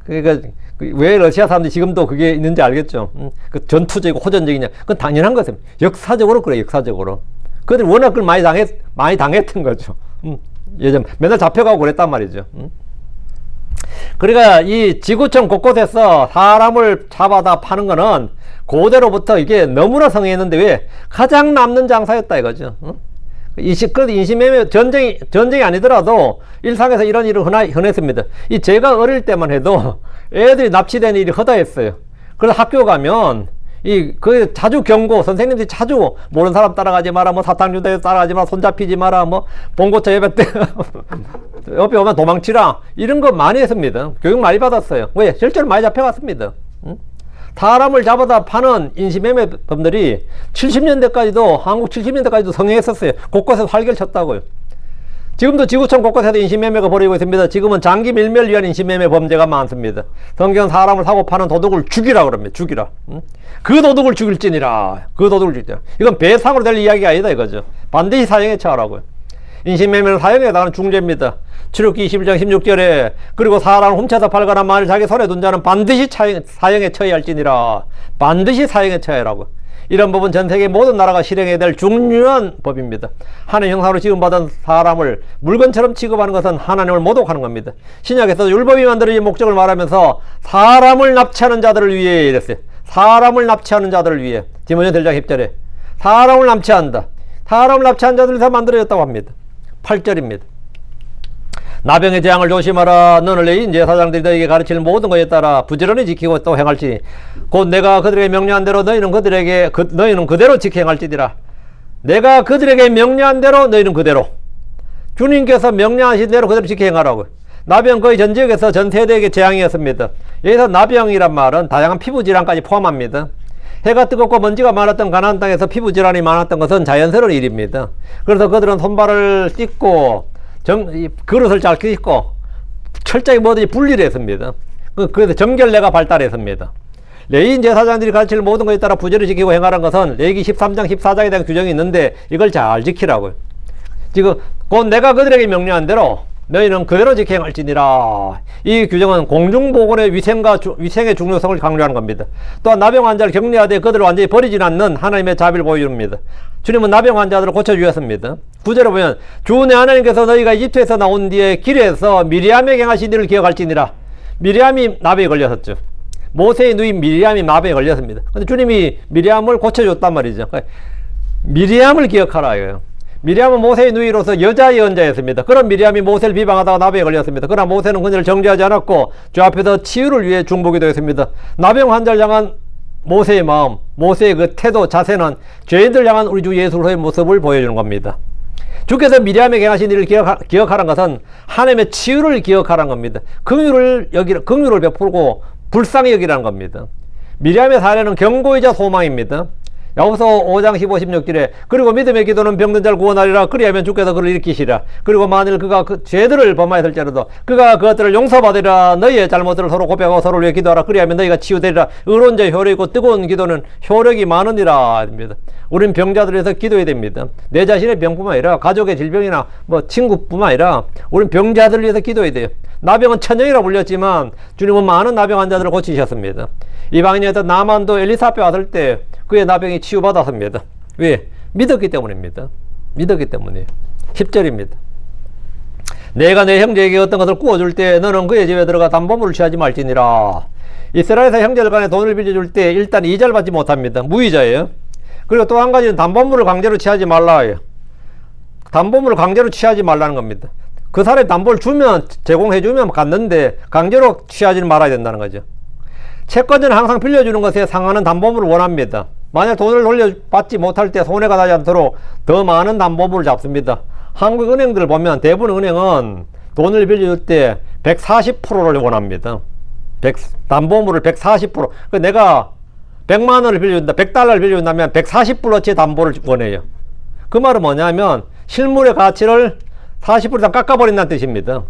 그러니까 왜 러시아 사람들이 지금도 그게 있는지 알겠죠? 그 전투적이고 호전적이냐? 그건 당연한 것입니다. 역사적으로 그래, 역사적으로. 그들이 워낙 그걸 많이 당했던 거죠. 예전 맨날 잡혀가고 그랬단 말이죠. 그러니까 이 지구촌 곳곳에서 사람을 잡아다 파는 거는 고대로부터 이게 너무나 성행했는데 왜 가장 남는 장사였다 이거죠. 인신매매 전쟁이 아니더라도 일상에서 이런 일은 흔했습니다. 제가 어릴 때만 해도 애들이 납치되는 일이 허다했어요. 그래서 학교 가면 자주 경고, 선생님들이 자주 모르는 사람 따라가지 마라, 뭐 사탕주대 따라가지 마라, 손잡히지 마라, 뭐 봉고차 옆에 오면 도망치라, 이런 거 많이 했습니다. 교육 많이 받았어요. 왜? 실제로 많이 잡혀갔습니다. 사람을 잡아다 파는 인신매매범들이 70년대까지도, 한국 70년대까지도 성행했었어요. 곳곳에서 활개를 쳤다고요. 지금도 지구촌 곳곳에서 인신매매가 벌어지고 있습니다. 지금은 장기 밀매를 위한 인신매매 범죄가 많습니다. 성경은 사람을 사고 파는 도둑을 죽이라 그럽니다. 죽이라. 그 도둑을 죽일지니라. 그 도둑을 죽일지니라. 이건 배상으로 될 이야기가 아니다 이거죠. 반드시 사형에 처하라고요. 인신매매는 사형에 해당하는 중죄입니다. 출애굽기 21장 16절에 그리고 사람을 훔쳐서 팔거나 만일 자기 손에 둔 자는 반드시 사형에 처해야 할지니라. 반드시 사형에 처해라고. 이런 법은 전 세계 모든 나라가 실행해야 될 중요한 법입니다. 하나님 형상으로 지음받은 사람을 물건처럼 취급하는 것은 하나님을 모독하는 겁니다. 신약에서 율법이 만들어진 목적을 말하면서 사람을 납치하는 자들을 위해 이랬어요. 사람을 납치하는 자들을 위해. 디모데 1장 10절에 사람을 납치한다. 사람을 납치한 자들을 다 만들어졌다고 합니다. 8절입니다. 나병의 재앙을 조심하라. 너는 레인 제사장들이 너에게 가르칠 모든 것에 따라 부지런히 지키고 또 행할지니 곧 내가 그들에게 명령한 대로 너희는 너희는 그대로 지켜 행할지니라. 내가 그들에게 명령한 대로 너희는 그대로, 주님께서 명령하신 대로 그대로 지켜 행하라고. 나병 거의 전 지역에서 전 세대에게 재앙이었습니다. 여기서 나병이란 말은 다양한 피부 질환까지 포함합니다. 해가 뜨겁고 먼지가 많았던 가나안 땅에서 피부 질환이 많았던 것은 자연스러운 일입니다. 그래서 그들은 손발을 씻고 그릇을 잘 씻고 철저히 뭐든지 분리를 했습니다. 그래서 정결례가 발달했습니다. 레위인 제사장들이 가르칠 모든 것에 따라 부지런히 지키고 행하라는 것은 레위기 13장 14장에 대한 규정이 있는데 이걸 잘 지키라고요. 지금 곧 내가 그들에게 명령한 대로 너희는 그대로 지켜 행할지니라. 이 규정은 공중보건의 위생의 중요성을 강조하는 겁니다. 또한 나병 환자를 격리하되 그들을 완전히 버리지 않는 하나님의 자비를 보여줍니다. 주님은 나병 환자들을 고쳐주셨습니다. 9절에 보면 주 내 하나님께서 너희가 이집트에서 나온 뒤에 길에서 미리암에게 행하신 일을 기억할지니라. 미리암이 나병에 걸렸었죠. 모세의 누이 미리암이 나병에 걸렸습니다. 근데 주님이 미리암을 고쳐줬단 말이죠. 미리암을 기억하라 이거예요. 미리암은 모세의 누이로서 여자 예언자였습니다. 그런 미리암이 모세를 비방하다가 나병에 걸렸습니다. 그러나 모세는 그녀를 정죄하지 않았고 주 앞에서 치유를 위해 중보기도 했습니다. 나병 환자를 향한 모세의 마음, 모세의 그 태도, 자세는 죄인들 향한 우리 주 예수의 모습을 보여주는 겁니다. 주께서 미리암에게 행하신 일을 기억하라는 것은 하나님의 치유를 기억하라는 겁니다. 긍휼을 베풀고 불쌍히 여기라는 겁니다. 미리암의 사례는 경고이자 소망입니다. 야고보서 5장 15, 16절에 그리고 믿음의 기도는 병든 자를 구원하리라. 그리하면 주께서 그를 일으키시라. 그리고 만일 그가 그 죄들을 범하였을지라도 그가 그것들을 용서받으리라. 너희의 잘못들을 서로 고백하고 서로를 위해 기도하라. 그리하면 너희가 치유되리라. 의로운 자의 효력이고 뜨거운 기도는 효력이 많으니라. 우린 병자들을 위해서 기도해야 됩니다. 내 자신의 병뿐만 아니라 가족의 질병이나 뭐 친구뿐만 아니라 우린 병자들을 위해서 기도해야 돼요. 나병은 천정이라 불렸지만 주님은 많은 나병 환자들을 고치셨습니다. 이방인이었던 나만도 엘리사 앞에 왔을 때 그의 나병이 치유받았습니다. 왜? 믿었기 때문입니다. 믿었기 때문이에요. 10절입니다. 내가 내 형제에게 어떤 것을 구워줄 때 너는 그의 집에 들어가 담보물을 취하지 말지니라. 이스라엘에서 형제들 간에 돈을 빌려줄 때 일단 이자를 받지 못합니다. 무이자예요. 그리고 또 한 가지는 담보물을 강제로 취하지 말라예요. 담보물을 강제로 취하지 말라는 겁니다. 그 사람이 담보를 주면 제공해주면 갔는데 강제로 취하지는 말아야 된다는 거죠. 채권자는 항상 빌려주는 것에 상하는 담보물을 원합니다. 만약 돈을 돌려받지 못할 때 손해가 나지 않도록 더 많은 담보물을 잡습니다. 한국 은행들을 보면 대부분 은행은 돈을 빌려줄 때 140%를 원합니다. 담보물을 140%. 그 내가 100만 원을 빌려준다, 100달러를 빌려준다면 140%어치 담보를 원해요. 그 말은 뭐냐면 실물의 가치를 40% 이상 깎아버린다는 뜻입니다.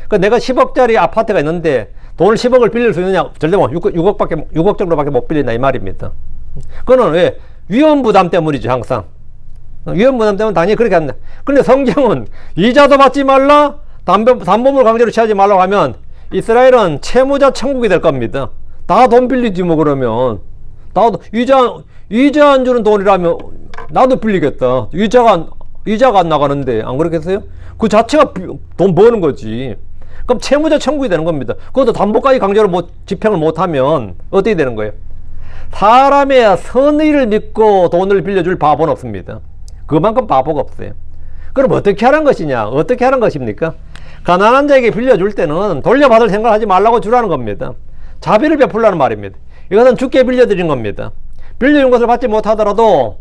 그 내가 10억짜리 아파트가 있는데 돈을 10억을 빌릴 수 있느냐? 절대 뭐 6억 정도밖에 못 빌린다 이 말입니다. 그거는 왜? 위험 부담 때문이죠, 항상. 위험 부담 때문에 당연히 그렇게 한다. 근데 성경은 이자도 받지 말라, 담보물 강제로 취하지 말라고 하면 이스라엘은 채무자 천국이 될 겁니다. 다 돈 빌리지 뭐 그러면. 나도 이자 안 주는 돈이라면 나도 빌리겠다. 이자가 안 나가는데 안 그렇겠어요? 그 자체가 돈 버는 거지. 그럼 채무자 천국이 되는 겁니다. 그것도 담보까지 강제로 집행을 못하면 어떻게 되는 거예요? 사람의 선의를 믿고 돈을 빌려줄 바보는 없습니다. 그만큼 바보가 없어요. 그럼 어떻게 하는 것이냐? 어떻게 하는 것입니까? 가난한 자에게 빌려줄 때는 돌려받을 생각을 하지 말라고 주라는 겁니다. 자비를 베풀라는 말입니다. 이것은 주께 빌려드린 겁니다. 빌려준 것을 받지 못하더라도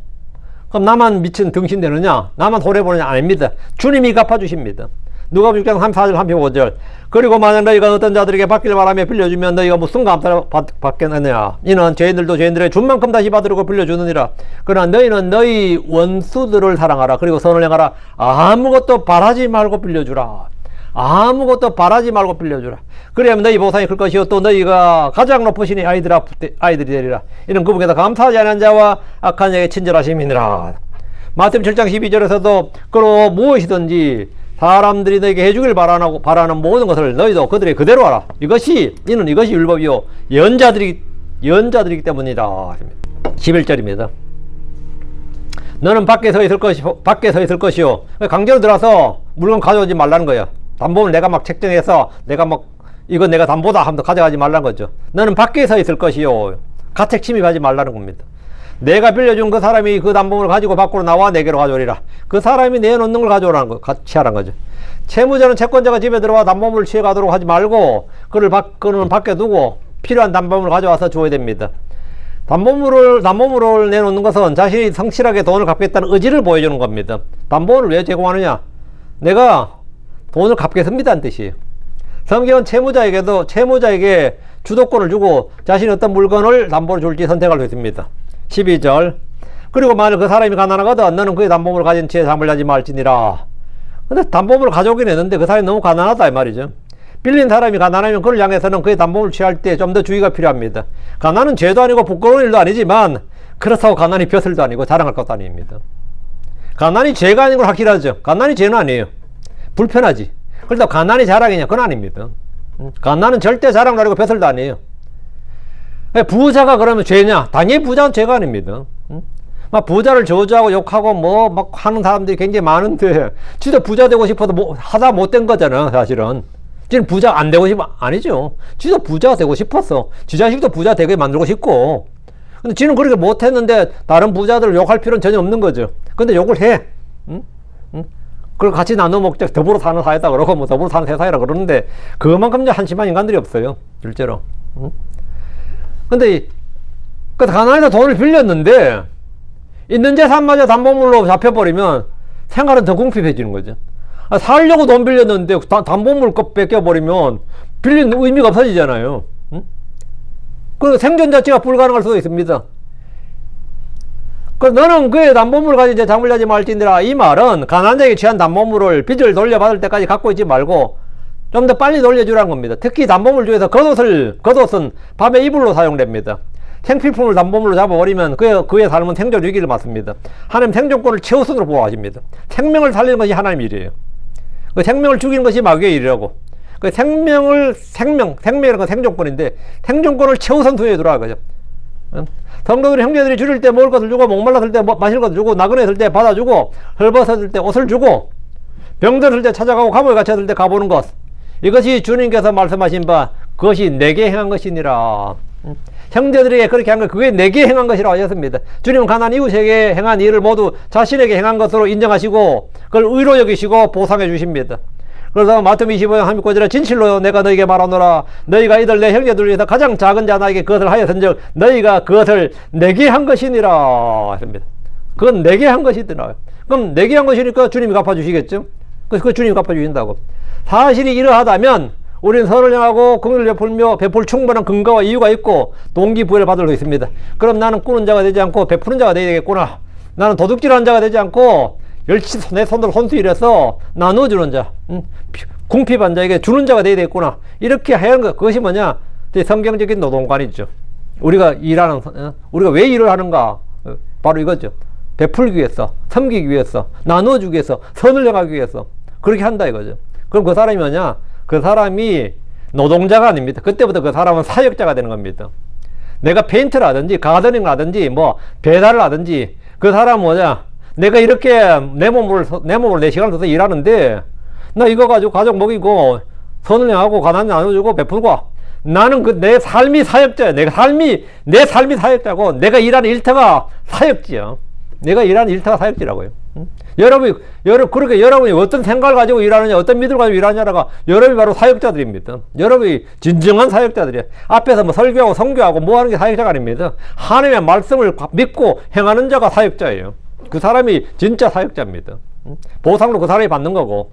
그럼 나만 미친 등신 되느냐? 나만 손해보느냐? 아닙니다. 주님이 갚아주십니다. 누가복음 6장 34절 35절 그리고 만약 너희가 어떤 자들에게 받기를 바라며 빌려주면 너희가 무슨 감사를 받겠느냐? 이는 죄인들도 죄인들의 준 만큼 다시 받으려고 빌려주느니라. 그러나 너희는 너희 원수들을 사랑하라. 그리고 선을 행하라. 아무것도 바라지 말고 빌려주라. 아무것도 바라지 말고 빌려주라. 그래야면 너희 보상이 클 것이요 또 너희가 가장 높으시니 아이들이 되리라. 이는 그분께서 감사하지 않은 자와 악한 자에게 친절하심이니라. 마태복음 7장 12절에서도 그로 무엇이든지 사람들이 너에게 해주길 바라는 모든 것을 너희도 그들에게 그대로 하라. 이것이 율법이요 연자들이기 때문이다. 11절입니다. 너는 밖에 서 있을 것이요. 강제로 들어와서 물건 가져오지 말라는 거야. 담보를 내가 막 책정해서 이건 내가 담보다 하면서 가져가지 말라는 거죠. 너는 밖에 서 있을 것이요. 가책 침입하지 말라는 겁니다. 내가 빌려준 그 사람이 그 담보물을 가지고 밖으로 나와 내게로 가져오리라. 그 사람이 내놓는 걸 가져오라는 거, 취하라는 거죠. 채무자는 채권자가 집에 들어와 담보물을 취해가도록 하지 말고 그는 밖에 두고 필요한 담보물을 가져와서 줘야 됩니다. 담보물을 내놓는 것은 자신이 성실하게 돈을 갚겠다는 의지를 보여주는 겁니다. 담보물을 왜 제공하느냐? 내가 돈을 갚겠습니다는 뜻이에요. 성경은 채무자에게 주도권을 주고 자신이 어떤 물건을 담보로 줄지 선택할 수 있습니다. 12절 그리고 만일 그 사람이 가난하거든 너는 그의 담보물을 가진 채 잠을 자지 말지니라. 근데 담보물을 가져오긴 했는데 그 사람이 너무 가난하다 이 말이죠. 빌린 사람이 가난하면 그를 향해서는 그의 담보물을 취할 때 좀 더 주의가 필요합니다. 가난은 죄도 아니고 부끄러운 일도 아니지만 그렇다고 가난이 벼슬도 아니고 자랑할 것도 아닙니다. 가난이 죄가 아닌 걸 확실하죠. 가난이 죄는 아니에요. 불편하지. 그렇다고 가난이 자랑이냐? 그건 아닙니다. 가난은 절대 자랑도 아니고 벼슬도 아니에요. 부자가 그러면 죄냐? 당연히 부자는 죄가 아닙니다. 막 부자를 저주하고 욕하고 막 하는 사람들이 굉장히 많은데 진짜 부자 되고 싶어도 하다 못된 거잖아 사실은. 지금 부자 안 되고 싶어? 아니죠. 진짜 부자 되고 싶었어. 지 자식도 부자 되게 만들고 싶고. 근데 지는 그렇게 못했는데 다른 부자들을 욕할 필요는 전혀 없는 거죠. 근데 욕을 해. 그걸 같이 나눠 먹자. 더불어 사는 사회다 그러고 뭐 더불어 사는 세상이라 그러는데 그만큼 한심한 인간들이 없어요. 실제로. 근데 그 가난해서 돈을 빌렸는데 있는 재산마저 담보물로 잡혀버리면 생활은 더 궁핍해지는 거죠. 살려고 돈 빌렸는데 담보물 뺏겨버리면 빌린 의미가 없어지잖아요. 그리고 생존 자체가 불가능할 수도 있습니다. 그래서 너는 그의 담보물을 가지고 이제 잠을 자지 말지니라. 이 말은 가난자에게 취한 담보물을 빚을 돌려받을 때까지 갖고 있지 말고 좀 더 빨리 돌려주라는 겁니다. 특히 담보물 중에서 겉옷은 밤에 이불로 사용됩니다. 생필품을 담보물로 잡아버리면 그의 삶은 생존 위기를 맞습니다. 하나님 생존권을 최우선으로 보호하십니다. 생명을 살리는 것이 하나님의 일이에요. 그 생명을 죽이는 것이 마귀의 일이라고. 그 생명이라는 건 생존권인데 생존권을 최우선 두에 두라 그죠. 성도들이 형제들이 줄일 때 먹을 것을 주고 목말랐을 때 마실 것을 주고 나그네였을 때 받아주고 헐벗었을 때 옷을 주고 병들었을 때 찾아가고 감옥에 갇혔을 때 가보는 것, 이것이 주님께서 말씀하신 바 그것이 내게 행한 것이니라. 형제들에게 그렇게 한 것, 그게 내게 행한 것이라고 하셨습니다. 주님은 가난한 이웃에게 행한 일을 모두 자신에게 행한 것으로 인정하시고 그걸 의로 여기시고 보상해 주십니다. 그래서 마태복음 25장 39절에 진실로 내가 너에게 말하노라. 너희가 이들 내 형제들 중에서 가장 작은 자나에게 그것을 하였은즉 너희가 그것을 내게 한 것이니라 하십니다. 그건 내게 한 것이더라. 그럼 내게 한 것이니까 주님이 갚아주시겠죠? 그 주님이 갚아주신다고. 사실이 이러하다면 우리는 선을 향하고 긍휼을 베풀며 베풀 충분한 근거와 이유가 있고 동기부여를 받을 수 있습니다. 그럼 나는 꾸는 자가 되지 않고 베푸는 자가 되겠구나. 나는 도둑질하는 자가 되지 않고 열심히 내 손으로 손수일해서 나눠주는 자, 궁핍한 자에게 주는 자가 되어야 되겠구나. 이렇게 해야 하는 것, 그것이 뭐냐? 성경적인 노동관이죠. 우리가 우리가 왜 일을 하는가? 바로 이거죠. 베풀기 위해서, 섬기기 위해서, 나눠주기 위해서, 선을 행하기 위해서 그렇게 한다 이거죠. 그럼 그 사람이 뭐냐? 그 사람이 노동자가 아닙니다. 그때부터 그 사람은 사역자가 되는 겁니다. 내가 페인트를 하든지 가드닝을 하든지 뭐 배달을 하든지 그 사람은 뭐냐? 내가 이렇게 내 몸을 내 시간을 써서 일하는데 나 이거 가지고 가족 먹이고 선을 행하고 가난을 나눠주고 베풀고 나는 내 삶이 사역자야. 내 삶이 사역자고 내가 일하는 일터가 사역지야. 내가 일하는 일터가 사역지라고요. 그렇게 여러분이 어떤 생각을 가지고 일하느냐, 어떤 믿음을 가지고 일하느냐가 여러분이 바로 사역자들입니다. 여러분이 진정한 사역자들이에요. 앞에서 뭐 설교하고 선교하고 뭐 하는 게 사역자가 아닙니다. 하나님의 말씀을 믿고 행하는 자가 사역자예요. 그 사람이 진짜 사역자입니다. 보상도 그 사람이 받는 거고.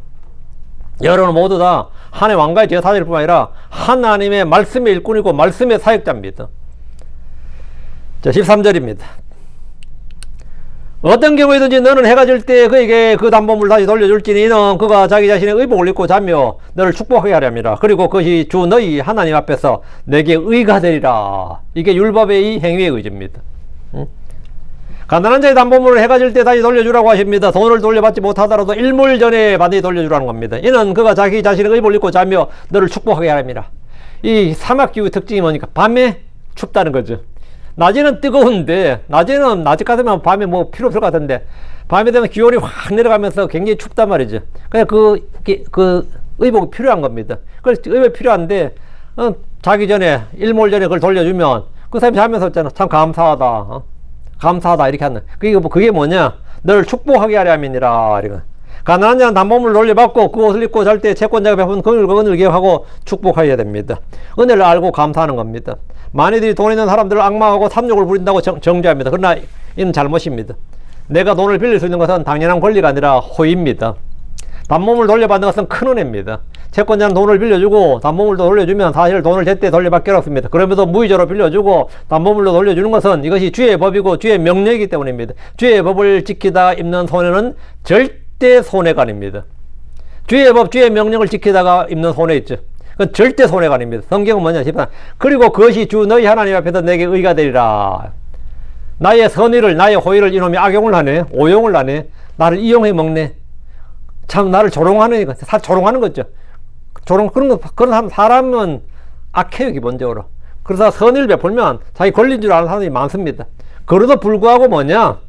여러분 모두 다 하나님의 왕가의 제사장일 뿐만 아니라 하나님의 말씀의 일꾼이고 말씀의 사역자입니다. 자, 13절입니다. 어떤 경우에든지 너는 해가 질 때 그에게 그 담보물을 다시 돌려줄지니 이는 그가 자기 자신의 의복을 입고 자며 너를 축복하게 하려 함이라. 그리고 그것이 주 너희 하나님 앞에서 내게 의가 되리라. 이게 율법의 이 행위의 의지입니다. 가난한 자의 담보물을 해가 질 때 다시 돌려주라고 하십니다. 돈을 돌려받지 못하더라도 일몰 전에 반드시 돌려주라는 겁니다. 이는 그가 자기 자신의 의복을 입고 자며 너를 축복하게 하려 함이라. 이 사막기후의 특징이 뭐니까 밤에 춥다는 거죠. 낮에는 뜨거운데, 낮 같으면 밤에 뭐 필요 없을 것 같은데, 밤에 되면 기온이 확 내려가면서 굉장히 춥단 말이죠. 그냥 그 의복이 필요한 겁니다. 그래서 의복이 필요한데, 자기 전에, 일몰 전에 그걸 돌려주면, 그 사람이 자면서 있잖아. 참 감사하다. 감사하다. 이렇게 하는. 그게 뭐냐? 너를 축복하게 하려 함이니라. 가난한 자는 담보물을 돌려받고 그 옷을 입고 잘 때 채권자가 베푼 긍휼을 기억하고 축복하여야 됩니다. 은혜를 알고 감사하는 겁니다. 많이들이 돈 있는 사람들을 악마하고 탐욕을 부린다고 정죄합니다. 그러나 이는 잘못입니다. 내가 돈을 빌릴 수 있는 것은 당연한 권리가 아니라 호의입니다. 담보물을 돌려받는 것은 큰 은혜입니다. 채권자는 돈을 빌려주고 담보물도 돌려주면 사실 돈을 제때 돌려받기 어렵습니다. 그러면서 무이자로 빌려주고 담보물로 돌려주는 것은 이것이 주의 법이고 주의 명령이기 때문입니다. 주의 법을 지키다가 입는 손해는 절대 손해가 아닙니다. 주의 법, 주의 명령을 지키다가 입는 손해 있죠. 그건 절대 손해가 아닙니다. 성경은 뭐냐 싶다. 그리고 그것이 주 너희 하나님 앞에서 내게 의가 되리라. 나의 선의를, 나의 호의를 이놈이 악용을 하네, 오용을 하네, 나를 이용해 먹네. 참 나를 조롱하는 거, 조롱하는 거죠. 그런 사람은 악해요, 기본적으로. 그래서 선의를 베풀면 자기 권리인 줄 아는 사람이 많습니다. 그래도 불구하고 뭐냐?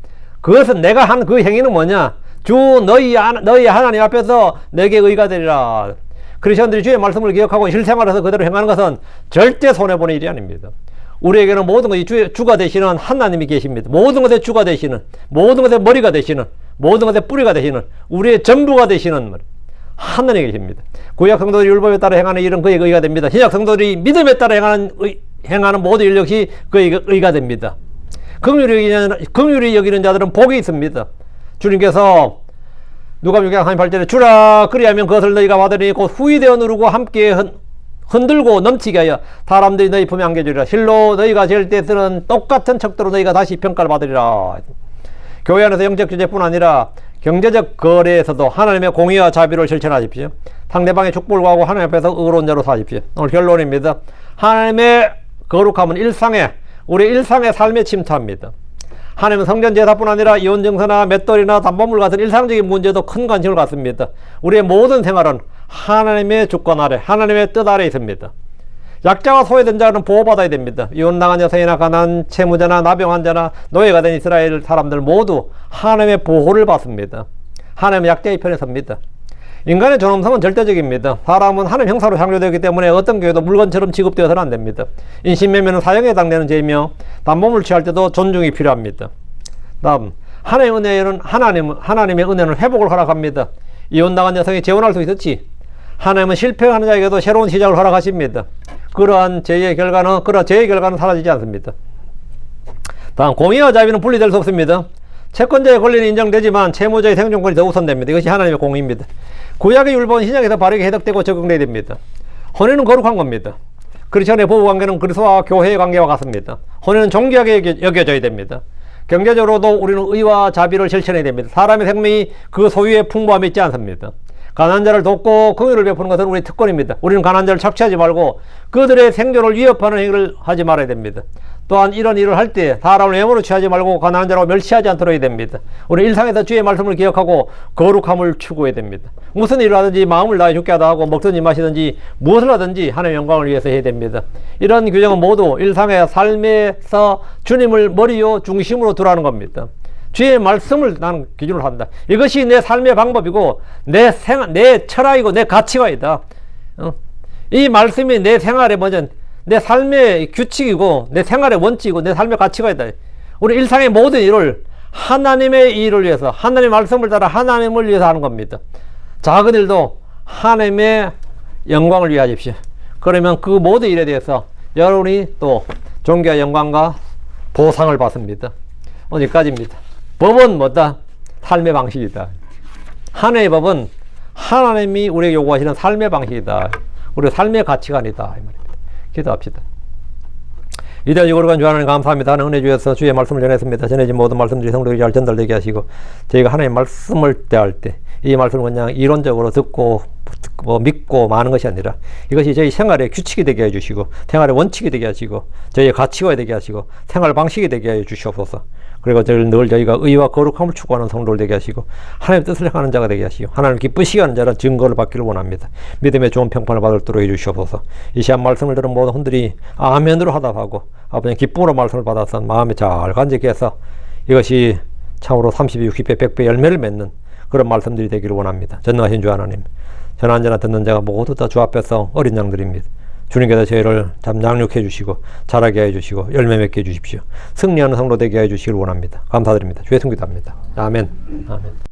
그것은 내가 한 그 행위는 뭐냐? 주 너희 하나님 앞에서 내게 의가 되리라. 크리스천들이 주의 말씀을 기억하고 실생활에서 그대로 행하는 것은 절대 손해보는 일이 아닙니다. 우리에게는 모든 것이 주가 되시는 하나님이 계십니다. 모든 것의 주가 되시는, 모든 것의 머리가 되시는, 모든 것의 뿌리가 되시는, 우리의 전부가 되시는 하나님이 계십니다. 구약 성도들이 율법에 따라 행하는 일은 그에게 의가 됩니다. 신약 성도들이 믿음에 따라 행하는 모든 일 역시 그에게 의가 됩니다. 긍휼히 여기는 자들은 복이 있습니다. 주님께서 누가복음 6장 38절에 주라 그리하면 그것을 너희가 받으니 곧 후이되어 누르고 함께 흔들고 넘치게 하여 사람들이 너희 품에 안겨주리라. 실로 너희가 잴 때 쓰는 똑같은 척도로 너희가 다시 평가를 받으리라. 교회 안에서 영적 주제뿐 아니라 경제적 거래에서도 하나님의 공의와 자비를 실천하십시오. 상대방의 축복을 구하고 하나님 앞에서 의로운 자로 사십시오. 오늘 결론입니다. 하나님의 거룩함은 우리 일상의 삶에 침투합니다. 하나님은 성전 제사뿐 아니라 이혼 증서나 맷돌이나 담보물 같은 일상적인 문제도 큰 관심을 갖습니다. 우리의 모든 생활은 하나님의 주권 아래, 하나님의 뜻 아래 있습니다. 약자와 소외된 자는 보호받아야 됩니다. 이혼당한 여성이나 가난, 채무자나 나병 환자나 노예가 된 이스라엘 사람들 모두 하나님의 보호를 받습니다. 하나님은 약자의 편에 섭니다. 인간의 존엄성은 절대적입니다. 사람은 하나님 형사로 창조되었기 때문에 어떤 교회도 물건처럼 취급되어서는 안 됩니다. 인신매매는 사형에 해당되는 죄이며 담보물 취할 때도 존중이 필요합니다. 다음, 하나님의 은혜는 회복을 허락합니다. 이혼당한 여성이 재혼할 수 있었지. 하나님은 실패하는 자에게도 새로운 시작을 허락하십니다. 그러한 죄의 결과는 사라지지 않습니다. 다음, 공의와 자비는 분리될 수 없습니다. 채권자의 권리는 인정되지만 채무자의 생존권이 더 우선됩니다. 이것이 하나님의 공의입니다. 구약의 율법은 신약에서 바르게 해석되고 적용돼야 됩니다. 혼인은 거룩한 겁니다. 크리스천의 부부관계는 그리스도와 교회의 관계와 같습니다. 혼인은 존귀하게 여겨져야 됩니다. 경제적으로도 우리는 의와 자비를 실천해야 됩니다. 사람의 생명이 그 소유의 풍부함이 있지 않습니다. 가난한 자를 돕고 긍휼을 베푸는 것은 우리의 특권입니다. 우리는 가난한 자를 착취하지 말고 그들의 생존을 위협하는 행위를 하지 말아야 됩니다. 또한 이런 일을 할 때 사람을 외모로 취하지 말고 가난한 자라고 멸시하지 않도록 해야 됩니다. 우리 일상에서 주의 말씀을 기억하고 거룩함을 추구해야 됩니다. 무슨 일을 하든지 마음을 다해 죽게 하다 하고 먹든지 마시든지 무엇을 하든지 하나님의 영광을 위해서 해야 됩니다. 이런 규정은 모두 일상의 삶에서 주님을 머리요 중심으로 두라는 겁니다. 주의 말씀을 나는 기준으로 한다. 이것이 내 삶의 방법이고 내 철학이고 내 가치관이다. 이 말씀이 내 생활의 먼저 내 삶의 규칙이고 내 생활의 원칙이고 내 삶의 가치관이다. 우리 일상의 모든 일을 하나님의 일을 위해서 하나님의 말씀을 따라 하나님을 위해서 하는 겁니다. 작은 일도 하나님의 영광을 위해 하십시오. 그러면 그 모든 일에 대해서 여러분이 또 존귀와 영광과 보상을 받습니다. 오늘까지입니다. 법은 뭐다? 삶의 방식이다. 하나님의 법은 하나님이 우리에게 요구하시는 삶의 방식이다. 우리의 삶의 가치관이다. 이 말입니다. 기도합시다. 위대하시고 거룩한 주 하나님 감사합니다. 하나님 은혜 주셔서 주의 말씀을 전했습니다. 전해진 모든 말씀들이 성도에게 잘 전달되게 하시고 저희가 하나님의 말씀을 대할 때 이 말씀을 그냥 이론적으로 듣고 믿고 마는 것이 아니라 이것이 저희 생활의 규칙이 되게 해주시고 생활의 원칙이 되게 하시고 저희의 가치가 되게 하시고 생활 방식이 되게 해 주시옵소서. 그리고 늘 저희가 의와 거룩함을 추구하는 성도를 되게 하시고 하나님의 뜻을 행하는 자가 되게 하시고 하나님을 기쁘시게 하는 자는 증거를 받기를 원합니다. 믿음의 좋은 평판을 받도록 해주시옵소서. 이 시간 말씀을 들은 모든 분들이 아멘으로 하답하고 아버지 기쁨으로 말씀을 받아서 마음에 잘 간직해서 이것이 참으로 30배, 60배, 100배 열매를 맺는 그런 말씀들이 되기를 원합니다. 전능하신 주 하나님, 전화 언제나 듣는 자가 모두 다 주 앞에서 어린 양들입니다. 주님께서 저희를 참 양육해 주시고 자라게 해 주시고 열매 맺게 해 주십시오. 승리하는 성도 되게 해 주시길 원합니다. 감사드립니다. 주의 승기도합니다. 아멘. 아멘.